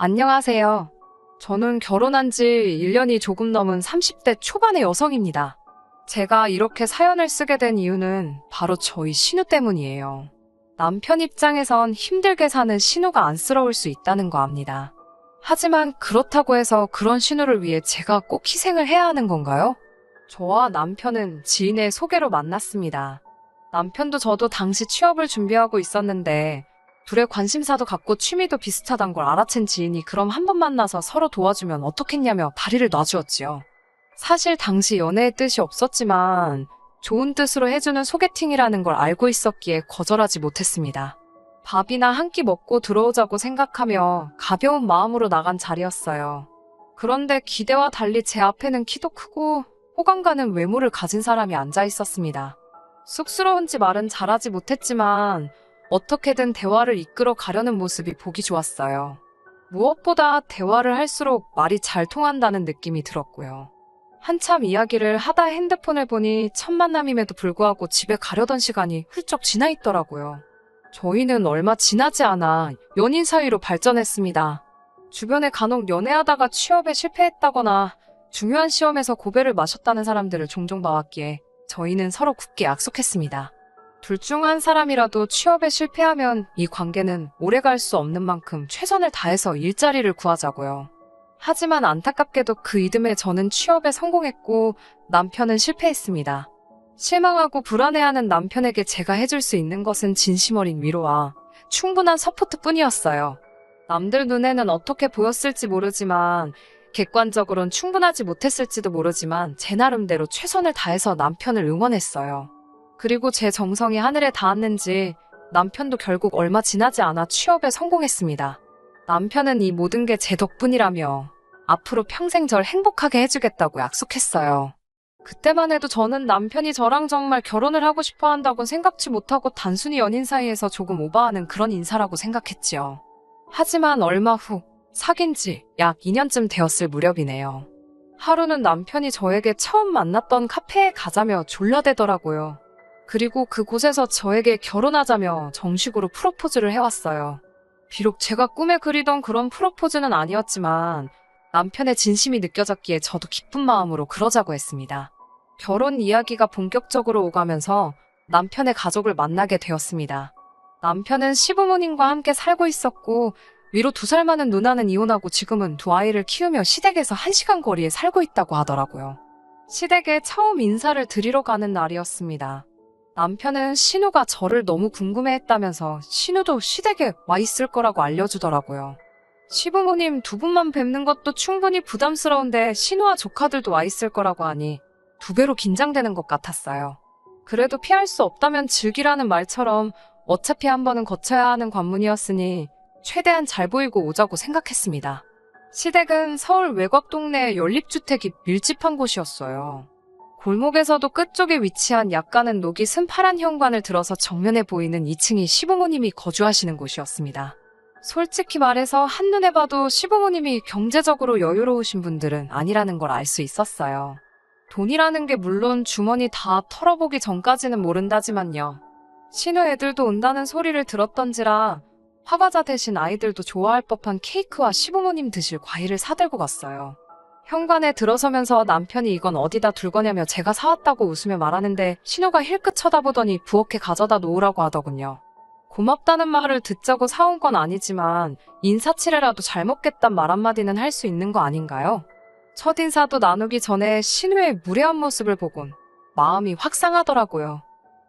안녕하세요. 저는 결혼한 지 1년이 조금 넘은 30대 초반의 여성입니다. 제가 이렇게 사연을 쓰게 된 이유는 바로 저희 신우 때문이에요. 남편 입장에선 힘들게 사는 신우가 안쓰러울 수 있다는 거 압니다. 하지만 그렇다고 해서 그런 신우를 위해 제가 꼭 희생을 해야 하는 건가요? 저와 남편은 지인의 소개로 만났습니다. 남편도 저도 당시 취업을 준비하고 있었는데 둘의 관심사도 같고 취미도 비슷하단 걸 알아챈 지인이 그럼 한번 만나서 서로 도와주면 어떻겠냐며 다리를 놔주었지요. 사실 당시 연애의 뜻이 없었지만 좋은 뜻으로 해주는 소개팅이라는 걸 알고 있었기에 거절하지 못했습니다. 밥이나 한 끼 먹고 들어오자고 생각하며 가벼운 마음으로 나간 자리였어요. 그런데 기대와 달리 제 앞에는 키도 크고 호감 가는 외모를 가진 사람이 앉아 있었습니다. 쑥스러운지 말은 잘하지 못했지만 어떻게든 대화를 이끌어 가려는 모습이 보기 좋았어요. 무엇보다 대화를 할수록 말이 잘 통한다는 느낌이 들었고요. 한참 이야기를 하다 핸드폰을 보니 첫 만남임에도 불구하고 집에 가려던 시간이 훌쩍 지나 있더라고요. 저희는 얼마 지나지 않아 연인 사이로 발전했습니다. 주변에 간혹 연애하다가 취업에 실패했다거나 중요한 시험에서 고배를 마셨다는 사람들을 종종 봐왔기에 저희는 서로 굳게 약속했습니다. 둘 중 한 사람이라도 취업에 실패하면 이 관계는 오래갈 수 없는 만큼 최선을 다해서 일자리를 구하자고요. 하지만 안타깝게도 그 이듬해 저는 취업에 성공했고 남편은 실패했습니다. 실망하고 불안해하는 남편에게 제가 해줄 수 있는 것은 진심 어린 위로와 충분한 서포트뿐이었어요. 남들 눈에는 어떻게 보였을지 모르지만 객관적으론 충분하지 못했을지도 모르지만 제 나름대로 최선을 다해서 남편을 응원했어요. 그리고 제 정성이 하늘에 닿았는지 남편도 결국 얼마 지나지 않아 취업에 성공했습니다. 남편은 이 모든 게 제 덕분이라며 앞으로 평생 절 행복하게 해주겠다고 약속했어요. 그때만 해도 저는 남편이 저랑 정말 결혼을 하고 싶어 한다고 생각지 못하고 단순히 연인 사이에서 조금 오버하는 그런 인사라고 생각했지요. 하지만 얼마 후 사귄 지 약 2년쯤 되었을 무렵이네요. 하루는 남편이 저에게 처음 만났던 카페에 가자며 졸라대더라고요. 그리고 그곳에서 저에게 결혼하자며 정식으로 프로포즈를 해왔어요. 비록 제가 꿈에 그리던 그런 프로포즈는 아니었지만 남편의 진심이 느껴졌기에 저도 기쁜 마음으로 그러자고 했습니다. 결혼 이야기가 본격적으로 오가면서 남편의 가족을 만나게 되었습니다. 남편은 시부모님과 함께 살고 있었고 위로 2살 많은 누나는 이혼하고 지금은 2아이를 키우며 시댁에서 1시간 거리에 살고 있다고 하더라고요. 시댁에 처음 인사를 드리러 가는 날이었습니다. 남편은 신우가 저를 너무 궁금해했다면서 신우도 시댁에 와 있을 거라고 알려주더라고요. 시부모님 2분만 뵙는 것도 충분히 부담스러운데 신우와 조카들도 와 있을 거라고 하니 2배로 긴장되는 것 같았어요. 그래도 피할 수 없다면 즐기라는 말처럼 어차피 한 번은 거쳐야 하는 관문이었으니 최대한 잘 보이고 오자고 생각했습니다. 시댁은 서울 외곽 동네의 연립주택이 밀집한 곳이었어요. 골목에서도 끝쪽에 위치한 약간은 녹이 쓴 파란 현관을 들어서 정면에 보이는 2층이 시부모님이 거주하시는 곳이었습니다. 솔직히 말해서 한눈에 봐도 시부모님이 경제적으로 여유로우신 분들은 아니라는 걸 알 수 있었어요. 돈이라는 게 물론 주머니 다 털어보기 전까지는 모른다지만요. 신우 애들도 온다는 소리를 들었던지라 화과자 대신 아이들도 좋아할 법한 케이크와 시부모님 드실 과일을 사들고 갔어요. 현관에 들어서면서 남편이 이건 어디다 둘 거냐며 제가 사왔다고 웃으며 말하는데 신우가 힐끗 쳐다보더니 부엌에 가져다 놓으라고 하더군요. 고맙다는 말을 듣자고 사온 건 아니지만 인사치레라도 잘 먹겠단 말 한마디는 할 수 있는 거 아닌가요? 첫인사도 나누기 전에 신우의 무례한 모습을 보곤 마음이 확 상하더라고요.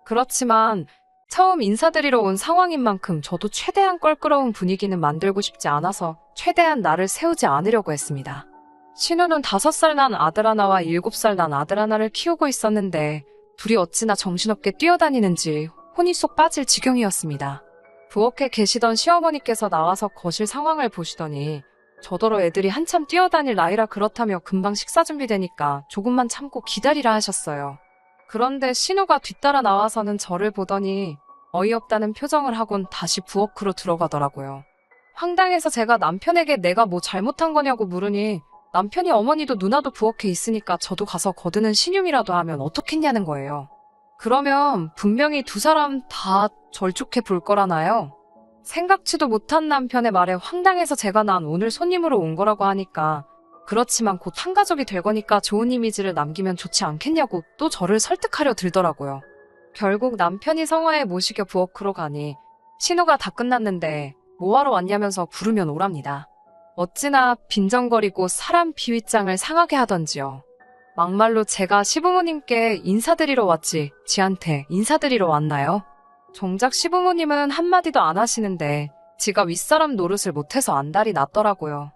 그렇지만 처음 인사드리러 온 상황인 만큼 저도 최대한 껄끄러운 분위기는 만들고 싶지 않아서 최대한 나를 세우지 않으려고 했습니다. 신우는 5살 난 아들 하나와 7살 난 아들 하나를 키우고 있었는데 둘이 어찌나 정신없게 뛰어다니는지 혼이 쏙 빠질 지경이었습니다. 부엌에 계시던 시어머니께서 나와서 거실 상황을 보시더니 저더러 애들이 한참 뛰어다닐 나이라 그렇다며 금방 식사 준비되니까 조금만 참고 기다리라 하셨어요. 그런데 신우가 뒤따라 나와서는 저를 보더니 어이없다는 표정을 하곤 다시 부엌으로 들어가더라고요. 황당해서 제가 남편에게 내가 뭐 잘못한 거냐고 물으니 남편이 어머니도 누나도 부엌에 있으니까 저도 가서 거드는 신용이라도 하면 어떻겠냐는 거예요. 그러면 분명히 2사람 다 절 좋게 볼 거라나요? 생각지도 못한 남편의 말에 황당해서 제가 난 오늘 손님으로 온 거라고 하니까 그렇지만 곧 한 가족이 될 거니까 좋은 이미지를 남기면 좋지 않겠냐고 또 저를 설득하려 들더라고요. 결국 남편이 성화에 모시겨 부엌으로 가니 신호가 다 끝났는데 뭐하러 왔냐면서 부르면 오랍니다. 어찌나 빈정거리고 사람 비윗장을 상하게 하던지요. 막말로 제가 시부모님께 인사드리러 왔지 지한테 인사드리러 왔나요? 정작 시부모님은 한마디도 안 하시는데 지가 윗사람 노릇을 못해서 안달이 났더라고요.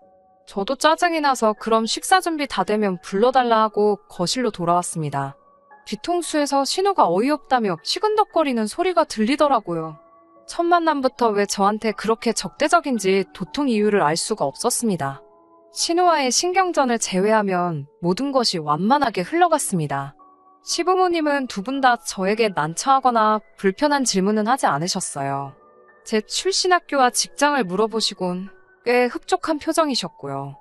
저도 짜증이 나서 그럼 식사 준비 다 되면 불러달라 하고 거실로 돌아왔습니다. 뒤통수에서 신호가 어이없다며 시근덕거리는 소리가 들리더라고요. 첫 만남부터 왜 저한테 그렇게 적대적인지 도통 이유를 알 수가 없었습니다. 신호와의 신경전을 제외하면 모든 것이 완만하게 흘러갔습니다. 시부모님은 두 분 다 저에게 난처하거나 불편한 질문은 하지 않으셨어요. 제 출신 학교와 직장을 물어보시곤 꽤 흡족한 표정이셨고요.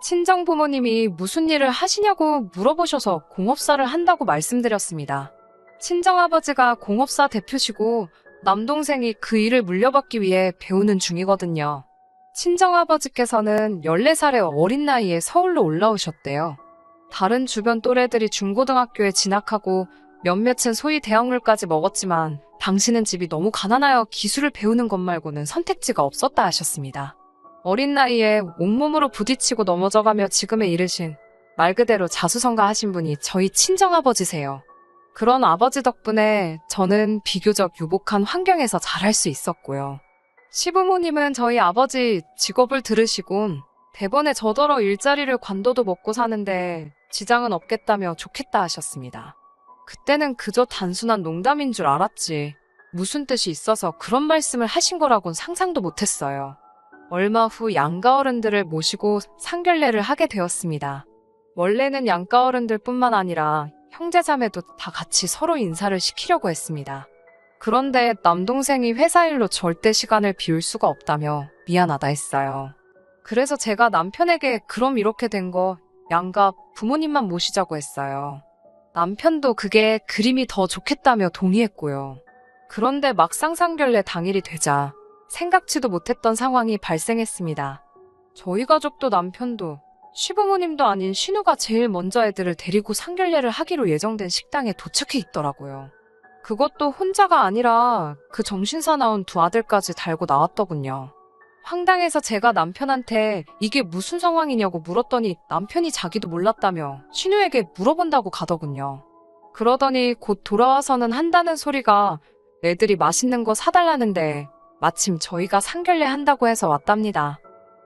친정부모님이 무슨 일을 하시냐고 물어보셔서 공업사를 한다고 말씀드렸습니다. 친정아버지가 공업사 대표시고 남동생이 그 일을 물려받기 위해 배우는 중이거든요. 친정아버지께서는 14살의 어린 나이에 서울로 올라오셨대요. 다른 주변 또래들이 중고등학교에 진학하고 몇몇은 소위 대학물까지 먹었지만 당신은 집이 너무 가난하여 기술을 배우는 것 말고는 선택지가 없었다 하셨습니다. 어린 나이에 온몸으로 부딪히고 넘어져가며 지금에 이르신 말 그대로 자수성가하신 분이 저희 친정아버지세요. 그런 아버지 덕분에 저는 비교적 유복한 환경에서 자랄 수 있었고요. 시부모님은 저희 아버지 직업을 들으시곤 대번에 저더러 일자리를 관둬도 먹고 사는데 지장은 없겠다며 좋겠다 하셨습니다. 그때는 그저 단순한 농담인 줄 알았지 무슨 뜻이 있어서 그런 말씀을 하신 거라곤 상상도 못했어요. 얼마 후 양가 어른들을 모시고 상견례를 하게 되었습니다. 원래는 양가 어른들뿐만 아니라 형제자매도 다 같이 서로 인사를 시키려고 했습니다. 그런데 남동생이 회사 일로 절대 시간을 비울 수가 없다며 미안하다 했어요. 그래서 제가 남편에게 그럼 이렇게 된 거 양가 부모님만 모시자고 했어요. 남편도 그게 그림이 더 좋겠다며 동의했고요. 그런데 막상 상견례 당일이 되자 생각지도 못했던 상황이 발생했습니다. 저희 가족도 남편도 시부모님도 아닌 신우가 제일 먼저 애들을 데리고 상견례를 하기로 예정된 식당에 도착해 있더라고요. 그것도 혼자가 아니라 그 정신사나운 두 아들까지 달고 나왔더군요. 황당해서 제가 남편한테 이게 무슨 상황이냐고 물었더니 남편이 자기도 몰랐다며 신우에게 물어본다고 가더군요. 그러더니 곧 돌아와서는 한다는 소리가 애들이 맛있는 거 사달라는데 마침 저희가 상견례 한다고 해서 왔답니다.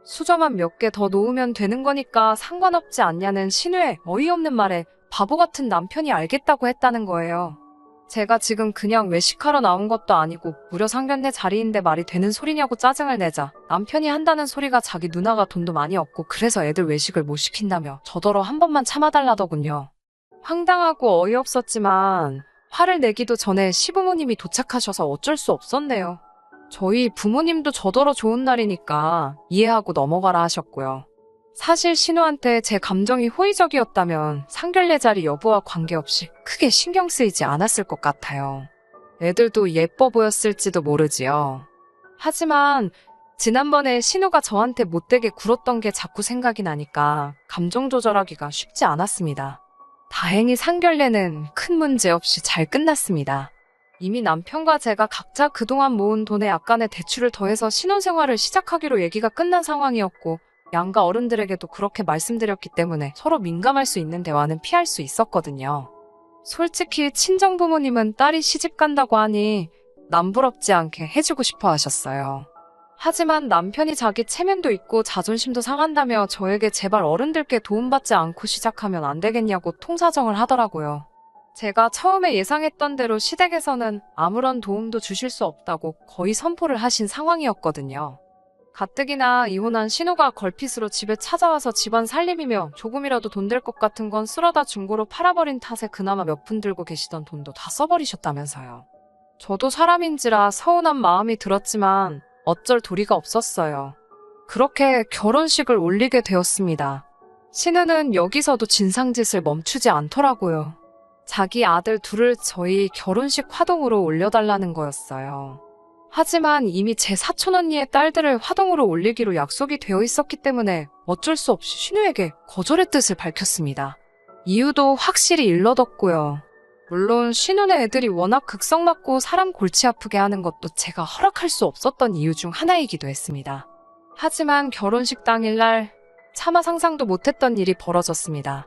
수저만 몇 개 더 놓으면 되는 거니까 상관없지 않냐는 신우의 어이없는 말에 바보 같은 남편이 알겠다고 했다는 거예요. 제가 지금 그냥 외식하러 나온 것도 아니고 무려 상견례 자리인데 말이 되는 소리냐고 짜증을 내자 남편이 한다는 소리가 자기 누나가 돈도 많이 없고 그래서 애들 외식을 못 시킨다며 저더러 한 번만 참아달라더군요. 황당하고 어이없었지만 화를 내기도 전에 시부모님이 도착하셔서 어쩔 수 없었네요. 저희 부모님도 저더러 좋은 날이니까 이해하고 넘어가라 하셨고요. 사실 신우한테 제 감정이 호의적이었다면 상견례 자리 여부와 관계없이 크게 신경 쓰이지 않았을 것 같아요. 애들도 예뻐 보였을지도 모르지요. 하지만 지난번에 신우가 저한테 못되게 굴었던 게 자꾸 생각이 나니까 감정 조절하기가 쉽지 않았습니다. 다행히 상견례는 큰 문제 없이 잘 끝났습니다. 이미 남편과 제가 각자 그동안 모은 돈에 약간의 대출을 더해서 신혼생활을 시작하기로 얘기가 끝난 상황이었고 양가 어른들에게도 그렇게 말씀드렸기 때문에 서로 민감할 수 있는 대화는 피할 수 있었거든요. 솔직히 친정부모님은 딸이 시집 간다고 하니 남부럽지 않게 해주고 싶어 하셨어요. 하지만 남편이 자기 체면도 있고 자존심도 상한다며 저에게 제발 어른들께 도움받지 않고 시작하면 안 되겠냐고 통사정을 하더라고요. 제가 처음에 예상했던 대로 시댁에서는 아무런 도움도 주실 수 없다고 거의 선포를 하신 상황이었거든요. 가뜩이나 이혼한 신우가 걸핏으로 집에 찾아와서 집안 살림이며 조금이라도 돈 될 것 같은 건 쓸어다 중고로 팔아버린 탓에 그나마 몇 푼 들고 계시던 돈도 다 써버리셨다면서요. 저도 사람인지라 서운한 마음이 들었지만 어쩔 도리가 없었어요. 그렇게 결혼식을 올리게 되었습니다. 신우는 여기서도 진상짓을 멈추지 않더라고요. 자기 아들 둘을 저희 결혼식 화동으로 올려달라는 거였어요. 하지만 이미 제 사촌 언니의 딸들을 화동으로 올리기로 약속이 되어 있었기 때문에 어쩔 수 없이 신우에게 거절의 뜻을 밝혔습니다. 이유도 확실히 일러뒀고요. 물론 신우네 애들이 워낙 극성 맞고 사람 골치 아프게 하는 것도 제가 허락할 수 없었던 이유 중 하나이기도 했습니다. 하지만 결혼식 당일날 차마 상상도 못했던 일이 벌어졌습니다.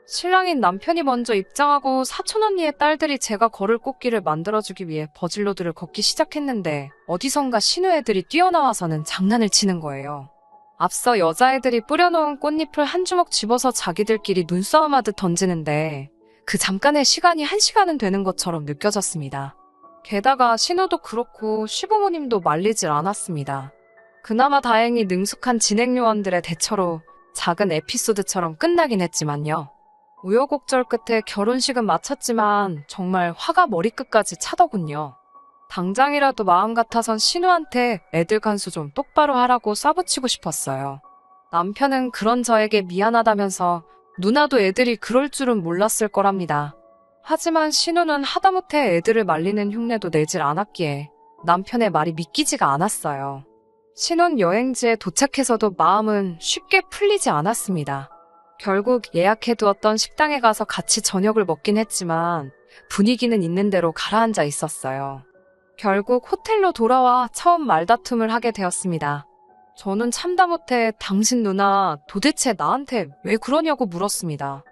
신랑인 남편이 먼저 입장하고 사촌 언니의 딸들이 제가 걸을 꽃길을 만들어주기 위해 버질로드를 걷기 시작했는데 어디선가 신우 애들이 뛰어나와서는 장난을 치는 거예요. 앞서 여자애들이 뿌려놓은 꽃잎을 한 주먹 집어서 자기들끼리 눈싸움하듯 던지는데 그 잠깐의 시간이 1시간은 되는 것처럼 느껴졌습니다. 게다가 신우도 그렇고 시부모님도 말리질 않았습니다. 그나마 다행히 능숙한 진행 요원들의 대처로 작은 에피소드처럼 끝나긴 했지만요. 우여곡절 끝에 결혼식은 마쳤지만 정말 화가 머리끝까지 차더군요. 당장이라도 마음 같아선 신우한테 애들 간수 좀 똑바로 하라고 쏴붙이고 싶었어요. 남편은 그런 저에게 미안하다면서 누나도 애들이 그럴 줄은 몰랐을 거랍니다. 하지만 신우는 하다못해 애들을 말리는 흉내도 내질 않았기에 남편의 말이 믿기지가 않았어요. 신혼 여행지에 도착해서도 마음은 쉽게 풀리지 않았습니다. 결국 예약해두었던 식당에 가서 같이 저녁을 먹긴 했지만 분위기는 있는 대로 가라앉아 있었어요. 결국 호텔로 돌아와 처음 말다툼을 하게 되었습니다. 저는 참다 못해 당신 누나 도대체 나한테 왜 그러냐고 물었습니다.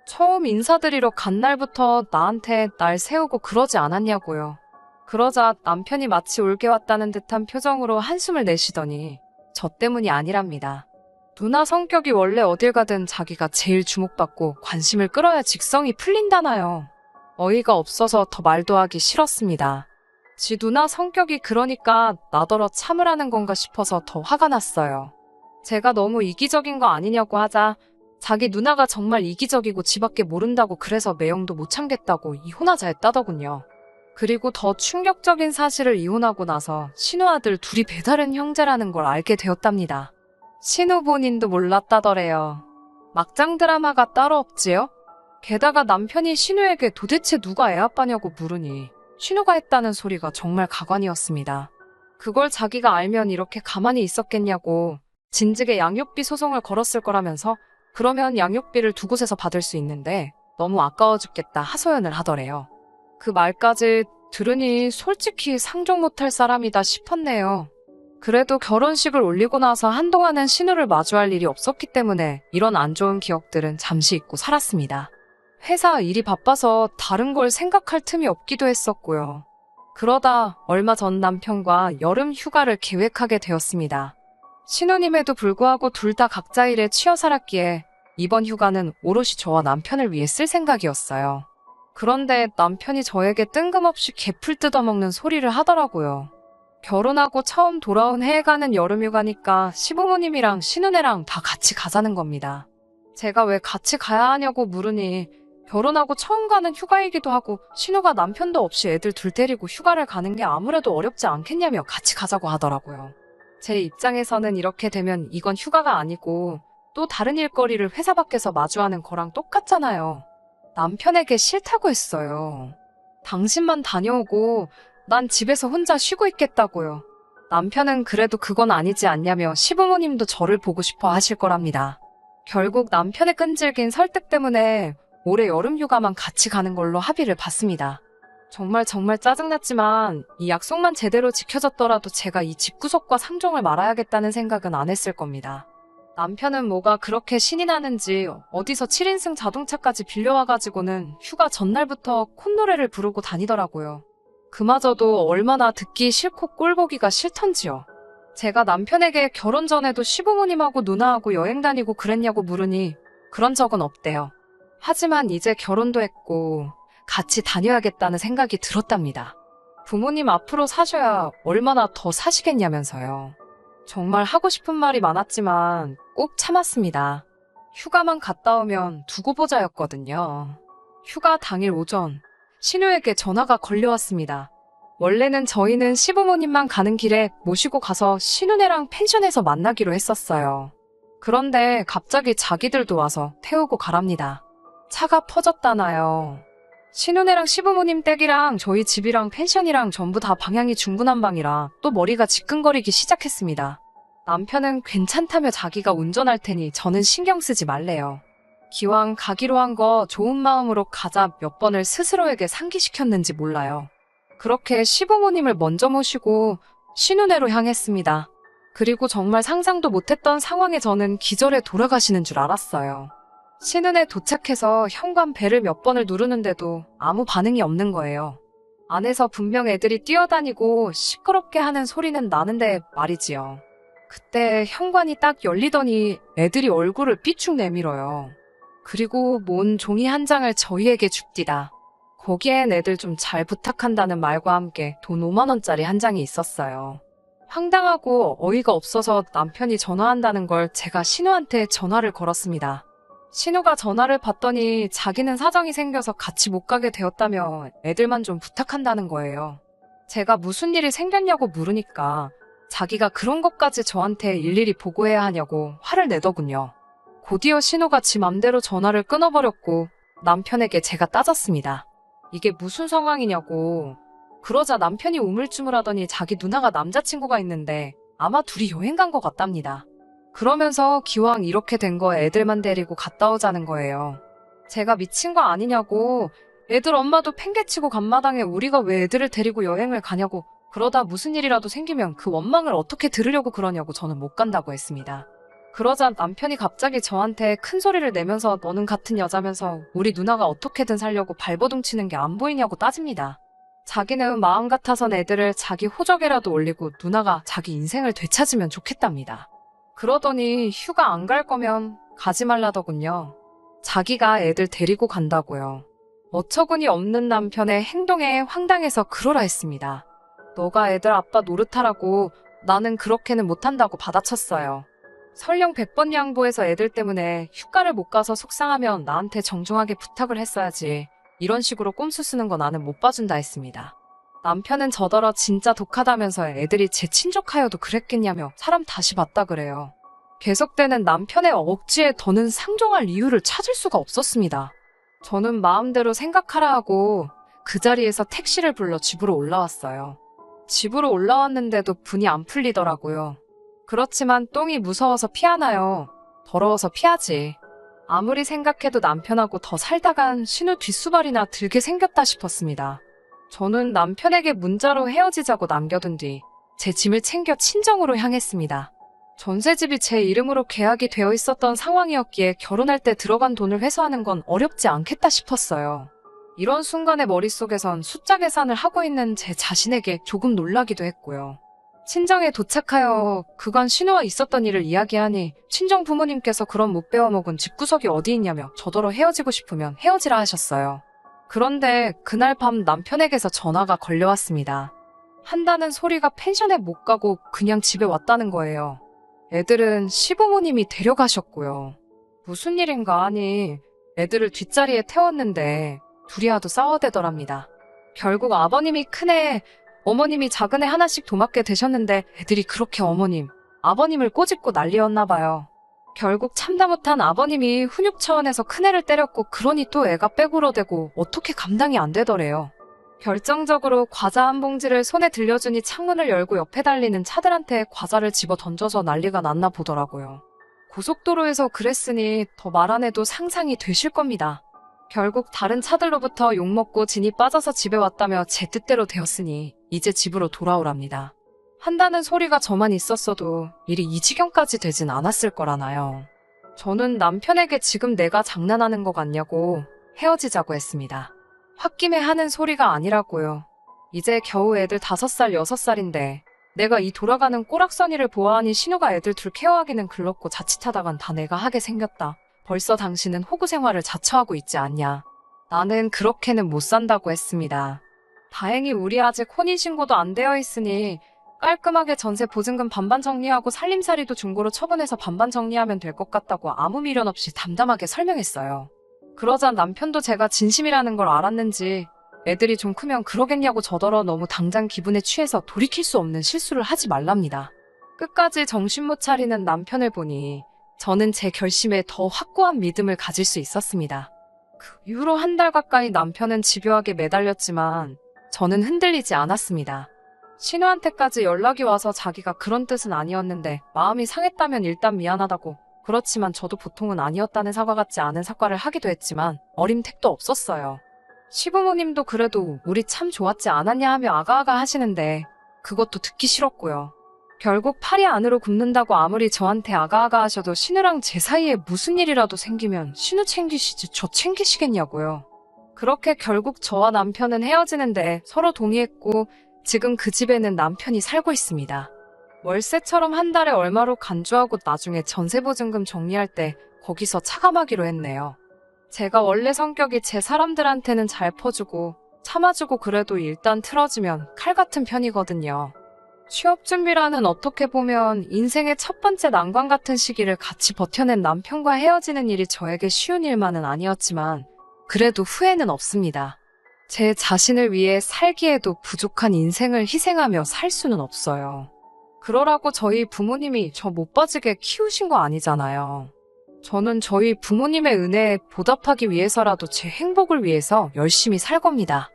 처음 인사드리러 간 날부터 나한테 날 세우고 그러지 않았냐고요. 그러자 남편이 마치 올게 왔다는 듯한 표정으로 한숨을 내쉬더니 저 때문이 아니랍니다. 누나 성격이 원래 어딜 가든 자기가 제일 주목받고 관심을 끌어야 직성이 풀린다나요. 어이가 없어서 더 말도 하기 싫었습니다. 지 누나 성격이 그러니까 나더러 참으라는 건가 싶어서 더 화가 났어요. 제가 너무 이기적인 거 아니냐고 하자 자기 누나가 정말 이기적이고 지밖에 모른다고 그래서 매형도 못 참겠다고 이혼하자 했다더군요. 그리고 더 충격적인 사실을 이혼하고 나서 신우 아들 둘이 배다른 형제라는 걸 알게 되었답니다. 신우 본인도 몰랐다더래요. 막장 드라마가 따로 없지요? 게다가 남편이 신우에게 도대체 누가 애아빠냐고 물으니 신우가 했다는 소리가 정말 가관이었습니다. 그걸 자기가 알면 이렇게 가만히 있었겠냐고 진즉에 양육비 소송을 걸었을 거라면서 그러면 양육비를 두 곳에서 받을 수 있는데 너무 아까워 죽겠다 하소연을 하더래요. 그 말까지 들으니 솔직히 상종 못할 사람이다 싶었네요. 그래도 결혼식을 올리고 나서 한동안은 신우를 마주할 일이 없었기 때문에 이런 안 좋은 기억들은 잠시 잊고 살았습니다. 회사 일이 바빠서 다른 걸 생각할 틈이 없기도 했었고요. 그러다 얼마 전 남편과 여름 휴가를 계획하게 되었습니다. 신혼임에도 불구하고 둘 다 각자 일에 치여 살았기에 이번 휴가는 오롯이 저와 남편을 위해 쓸 생각이었어요. 그런데 남편이 저에게 뜬금없이 개풀 뜯어먹는 소리를 하더라고요. 결혼하고 처음 돌아온 해에 가는 여름휴가니까 시부모님이랑 신혼애랑 다 같이 가자는 겁니다. 제가 왜 같이 가야 하냐고 물으니 결혼하고 처음 가는 휴가이기도 하고 신우가 남편도 없이 애들 둘 데리고 휴가를 가는 게 아무래도 어렵지 않겠냐며 같이 가자고 하더라고요. 제 입장에서는 이렇게 되면 이건 휴가가 아니고 또 다른 일거리를 회사 밖에서 마주하는 거랑 똑같잖아요. 남편에게 싫다고 했어요. 당신만 다녀오고 난 집에서 혼자 쉬고 있겠다고요. 남편은 그래도 그건 아니지 않냐며 시부모님도 저를 보고 싶어 하실 거랍니다. 결국 남편의 끈질긴 설득 때문에 올해 여름휴가만 같이 가는 걸로 합의를 봤습니다. 정말 짜증났지만 이 약속만 제대로 지켜졌더라도 제가 이 집구석과 상종을 말아야겠다는 생각은 안 했을 겁니다. 남편은 뭐가 그렇게 신이 나는지 어디서 7인승 자동차까지 빌려와가지고는 휴가 전날부터 콧노래를 부르고 다니더라고요. 그마저도 얼마나 듣기 싫고 꼴보기가 싫던지요. 제가 남편에게 결혼 전에도 시부모님하고 누나하고 여행 다니고 그랬냐고 물으니 그런 적은 없대요. 하지만 이제 결혼도 했고 같이 다녀야겠다는 생각이 들었답니다. 부모님 앞으로 사셔야 얼마나 더 사시겠냐면서요. 정말 하고 싶은 말이 많았지만 꼭 참았습니다. 휴가만 갔다 오면 두고 보자였거든요. 휴가 당일 오전 신우에게 전화가 걸려왔습니다. 원래는 저희는 시부모님만 가는 길에 모시고 가서 신우네랑 펜션에서 만나기로 했었어요. 그런데 갑자기 자기들도 와서 태우고 가랍니다. 차가 퍼졌다나요. 신혼애랑 시부모님 댁이랑 저희 집이랑 펜션이랑 전부 다 방향이 중구난방이라 또 머리가 지끈거리기 시작했습니다. 남편은 괜찮다며 자기가 운전할 테니 저는 신경 쓰지 말래요. 기왕 가기로 한 거 좋은 마음으로 가자 몇 번을 스스로에게 상기시켰는지 몰라요. 그렇게 시부모님을 먼저 모시고 신혼애로 향했습니다. 그리고 정말 상상도 못했던 상황에 저는 기절해 돌아가시는 줄 알았어요. 신혼에 도착해서 현관 벨을 몇 번을 누르는데도 아무 반응이 없는 거예요. 안에서 분명 애들이 뛰어다니고 시끄럽게 하는 소리는 나는데 말이지요. 그때 현관이 딱 열리더니 애들이 얼굴을 삐쭉 내밀어요. 그리고 뭔 종이 한 장을 저희에게 줍디다. 거기엔 애들 좀 잘 부탁한다는 말과 함께 돈 5만 원짜리 한 장이 있었어요. 황당하고 어이가 없어서 남편이 전화한다는 걸 제가 신우한테 전화를 걸었습니다. 신우가 전화를 받더니 자기는 사정이 생겨서 같이 못 가게 되었다며 애들만 좀 부탁한다는 거예요. 제가 무슨 일이 생겼냐고 물으니까 자기가 그런 것까지 저한테 일일이 보고해야 하냐고 화를 내더군요. 곧이어 신우가 지 맘대로 전화를 끊어버렸고 남편에게 제가 따졌습니다. 이게 무슨 상황이냐고. 그러자 남편이 우물쭈물하더니 자기 누나가 남자친구가 있는데 아마 둘이 여행 간 것 같답니다. 그러면서 기왕 이렇게 된 거 애들만 데리고 갔다 오자는 거예요. 제가 미친 거 아니냐고. 애들 엄마도 팽개치고 간마당에 우리가 왜 애들을 데리고 여행을 가냐고. 그러다 무슨 일이라도 생기면 그 원망을 어떻게 들으려고 그러냐고 저는 못 간다고 했습니다. 그러자 남편이 갑자기 저한테 큰 소리를 내면서 너는 같은 여자면서 우리 누나가 어떻게든 살려고 발버둥 치는 게 안 보이냐고 따집니다. 자기는 마음 같아선 애들을 자기 호적에라도 올리고 누나가 자기 인생을 되찾으면 좋겠답니다. 그러더니 휴가 안 갈 거면 가지 말라더군요. 자기가 애들 데리고 간다고요. 어처구니 없는 남편의 행동에 황당해서 그러라 했습니다. 너가 애들 아빠 노릇하라고. 나는 그렇게는 못한다고 받아쳤어요. 설령 100번 양보해서 애들 때문에 휴가를 못 가서 속상하면 나한테 정중하게 부탁을 했어야지. 이런 식으로 꼼수 쓰는 거 나는 못 봐준다 했습니다. 남편은 저더러 진짜 독하다면서 애들이 제 친족하여도 그랬겠냐며 사람 다시 봤다 그래요. 계속되는 남편의 억지에 더는 상종할 이유를 찾을 수가 없었습니다. 저는 마음대로 생각하라 하고 그 자리에서 택시를 불러 집으로 올라왔어요. 집으로 올라왔는데도 분이 안 풀리더라고요. 그렇지만 똥이 무서워서 피하나요? 더러워서 피하지. 아무리 생각해도 남편하고 더 살다간 신우 뒷수발이나 들게 생겼다 싶었습니다. 저는 남편에게 문자로 헤어지자고 남겨둔 뒤 제 짐을 챙겨 친정으로 향했습니다. 전세집이 제 이름으로 계약이 되어 있었던 상황이었기에 결혼할 때 들어간 돈을 회수하는 건 어렵지 않겠다 싶었어요. 이런 순간에 머릿속에선 숫자 계산을 하고 있는 제 자신에게 조금 놀라기도 했고요. 친정에 도착하여 그간 신우와 있었던 일을 이야기하니 친정 부모님께서 그런 못 배워먹은 집구석이 어디 있냐며 저더러 헤어지고 싶으면 헤어지라 하셨어요. 그런데 그날 밤 남편에게서 전화가 걸려왔습니다. 한다는 소리가 펜션에 못 가고 그냥 집에 왔다는 거예요. 애들은 시부모님이 데려가셨고요. 무슨 일인가 하니 애들을 뒷자리에 태웠는데 둘이 하도 싸워대더랍니다. 결국 아버님이 큰애, 어머님이 작은애 하나씩 도맡게 되셨는데 애들이 그렇게 어머님, 아버님을 꼬집고 난리였나 봐요. 결국 참다 못한 아버님이 훈육 차원에서 큰애를 때렸고 그러니 또 애가 빼굴어대고 어떻게 감당이 안 되더래요. 결정적으로 과자 한 봉지를 손에 들려주니 창문을 열고 옆에 달리는 차들한테 과자를 집어 던져서 난리가 났나 보더라고요. 고속도로에서 그랬으니 더 말 안 해도 상상이 되실 겁니다. 결국 다른 차들로부터 욕먹고 진이 빠져서 집에 왔다며 제 뜻대로 되었으니 이제 집으로 돌아오랍니다. 한다는 소리가 저만 있었어도 일이 이 지경까지 되진 않았을 거라나요. 저는 남편에게 지금 내가 장난하는 거 같냐고 헤어지자고 했습니다. 홧김에 하는 소리가 아니라고요. 이제 겨우 애들 5살, 6살인데 내가 이 돌아가는 꼬락서니를 보아하니 신우가 애들 둘 케어하기는 글렀고 자칫하다간 다 내가 하게 생겼다. 벌써 당신은 호구 생활을 자처하고 있지 않냐. 나는 그렇게는 못 산다고 했습니다. 다행히 우리 아직 혼인신고도 안 되어 있으니 깔끔하게 전세 보증금 반반 정리하고 살림살이도 중고로 처분해서 반반 정리하면 될 것 같다고 아무 미련 없이 담담하게 설명했어요. 그러자 남편도 제가 진심이라는 걸 알았는지 애들이 좀 크면 그러겠냐고 저더러 너무 당장 기분에 취해서 돌이킬 수 없는 실수를 하지 말랍니다. 끝까지 정신 못 차리는 남편을 보니 저는 제 결심에 더 확고한 믿음을 가질 수 있었습니다. 그 이후로 한 달 가까이 남편은 집요하게 매달렸지만 저는 흔들리지 않았습니다. 신우한테까지 연락이 와서 자기가 그런 뜻은 아니었는데 마음이 상했다면 일단 미안하다고, 그렇지만 저도 보통은 아니었다는 사과 같지 않은 사과를 하기도 했지만 어림택도 없었어요. 시부모님도 그래도 우리 참 좋았지 않았냐 하며 아가아가 하시는데 그것도 듣기 싫었고요. 결국 팔이 안으로 굽는다고 아무리 저한테 아가아가 하셔도 신우랑 제 사이에 무슨 일이라도 생기면 신우 챙기시지 저 챙기시겠냐고요. 그렇게 결국 저와 남편은 헤어지는데 서로 동의했고 지금 그 집에는 남편이 살고 있습니다. 월세처럼 한 달에 얼마로 간주하고 나중에 전세보증금 정리할 때 거기서 차감하기로 했네요. 제가 원래 성격이 제 사람들한테는 잘 퍼주고 참아주고 그래도 일단 틀어지면 칼 같은 편이거든요. 취업 준비라는 어떻게 보면 인생의 첫 번째 난관 같은 시기를 같이 버텨낸 남편과 헤어지는 일이 저에게 쉬운 일만은 아니었지만 그래도 후회는 없습니다. 제 자신을 위해 살기에도 부족한 인생을 희생하며 살 수는 없어요. 그러라고 저희 부모님이 저 못 빠지게 키우신 거 아니잖아요. 저는 저희 부모님의 은혜에 보답하기 위해서라도 제 행복을 위해서 열심히 살 겁니다.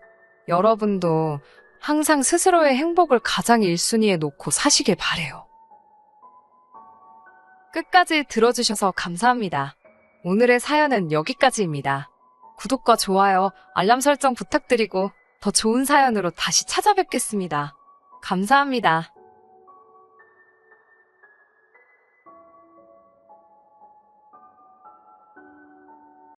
여러분도 항상 스스로의 행복을 가장 1순위에 놓고 사시길 바래요. 끝까지 들어주셔서 감사합니다. 오늘의 사연은 여기까지입니다. 구독과 좋아요, 알람 설정 부탁드리고 더 좋은 사연으로 다시 찾아뵙겠습니다. 감사합니다.